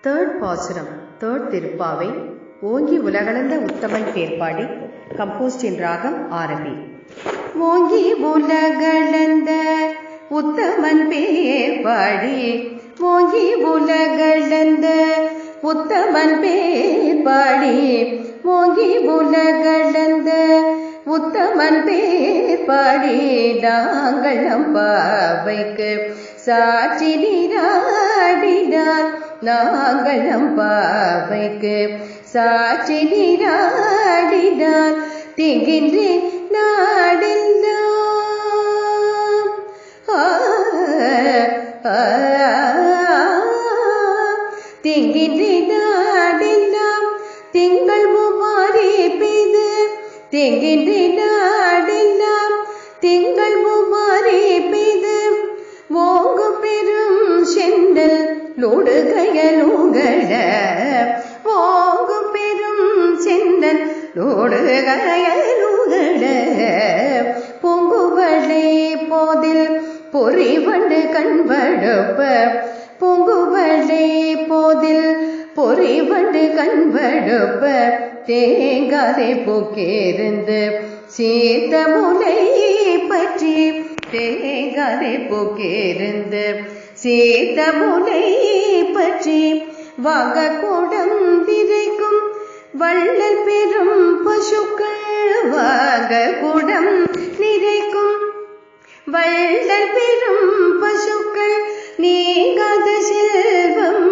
Third Pasuram, third Tirupavai, ஓங்கி உலகளந்த உத்தமன் பேர்பாடி, composed in Ragam Arabi. ஓங்கி உலகளந்த உத்தமன் பேர்பாடி, ஓங்கி உலகளந்த உத்தமன் பேர்பாடி, ஓங்கி உலகளந்த உத்தமன் பேர்பாடி, நாங்கள் நம்பாவைக்கு சாட்சி நீராடினார், நாங்கள் நம்பாவைக்கு சாட்சி நீராடினார், திங்கின்றி நாடெல்லாம் திங்கின்றி நாடெல்லாம் திங்கள் மும்மாரி பெய்து, திங்கின்றி நாடெல்லாம் திங்கள் மும்மாரி பெய்து, ஓங்கு பெரும் செந்தல் லோடுகையலுகட, ஓங்கு பெரும் செந்தல் லோடுகையலுகட, பொங்குவளை போதில் பொறிவண்டு கண்படுப்ப, பொங்குவளை போதில் பொறிவண்டு கண்படுப்ப, தேங்காதை போக்கிருந்து சீர்த்த முலை பற்றி, தேங்காதை போக்கிருந்து சீர்த்த முலை பற்றி, வாங்க கூடம் திரைக்கும் வள்ளல் பெரும் பசுக்கள், வாங்க கூடம் நிறைக்கும் வள்ளல் பெரும் பசுக்கள், நீங்காத செல்வம்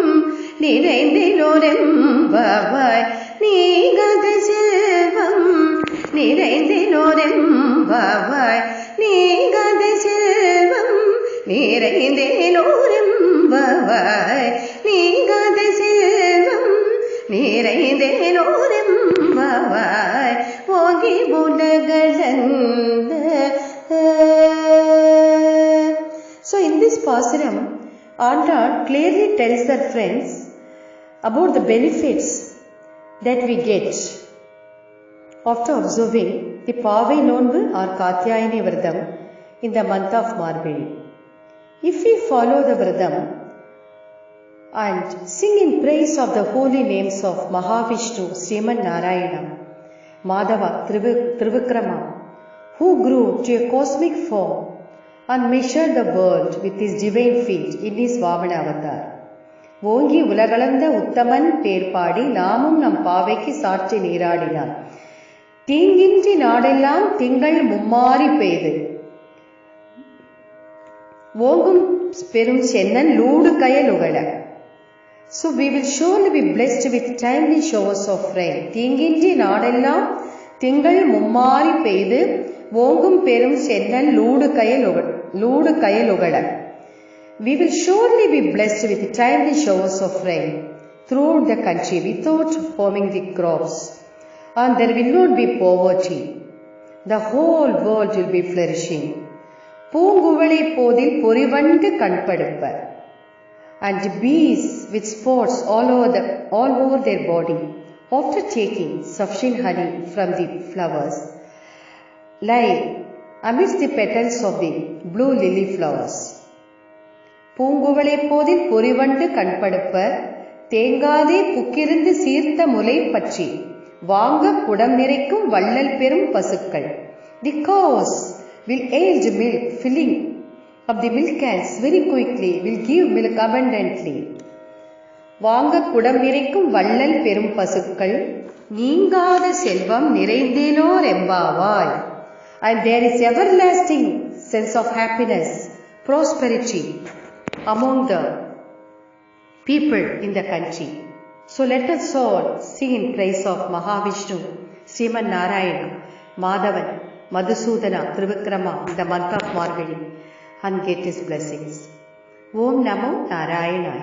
நிறைந்திலோரெம்பாவாய், நீங்காத செல்வம் நிறைந்திலோரெம்பாவாய், நீங்காத செல்வம் நிறைந்தேலோரெம்பாவாய், நீங்காத செல்வம் நிறைந்தேலோரெம்பாவாய், ஓங்கி உலகளந்த. So in this Pasuram, Andal clearly tells her friends about the benefits that we get after observing the Pavai Nonbu or Katyayani Vradam in the month of Margazhi. If we follow the Vradam and sing in praise of the holy names of Mahavishnu, Sriman Narayana, Madhava, Trivikrama, who grew to a cosmic form and measured the world with his divine feet in his Vamana avatar. ஓங்கி உலகளந்த உத்தமன் பேர்பாடி, நாமும் நம் பாவைக்கு சாட்சி நீராடினார், தீங்கின்றி நாடெல்லாம் திங்கள் மும்மாரி பெய்து, ஓங்கும் பெரும் சென்னன் Lourdu கயலுகட. So we will surely be blessed with timely showers of rain. தீங்கின்றி நாடெல்லாம் திங்கள் மும்மாரி பெய்து, ஓங்கும் பெரும் சென்னன் Lourdu கயலுகட. We will surely be blessed with timely showers of rain throughout the country without harming the crops, and there will not be poverty. The whole world will be flourishing. பூங்குவளை போதில் பொறிவண்டு கண்படுப்ப, and bees with spots all over their body after taking sufficient honey from the flowers lie amidst the petals of the blue lily flowers. பூங்குவளை போதில் பொறிவண்டு கண்படுப்ப, தேங்காதே புக்கிருந்து சீர்த்த முலை பற்றி, வாங்க குடம் நிறைக்கும் வள்ளல் பெரும் பசுக்கள். The cows will yield milk, filling up the milk cans very quickly, will give milk abundantly. வாங்க குடம் நிறைக்கும் வள்ளல் பெரும் பசுக்கள், நீங்காத செல்வம் நிறைந்தேலோர் எம்பாவாய். And there is everlasting sense of happiness, prosperity among the people in the country. So let us all sing in praise of Mahavishnu, Sriman Narayana, Madhavan, Madhusudana, Trivikrama in the month of Margazhi and get his blessings. Om Namo Narayana.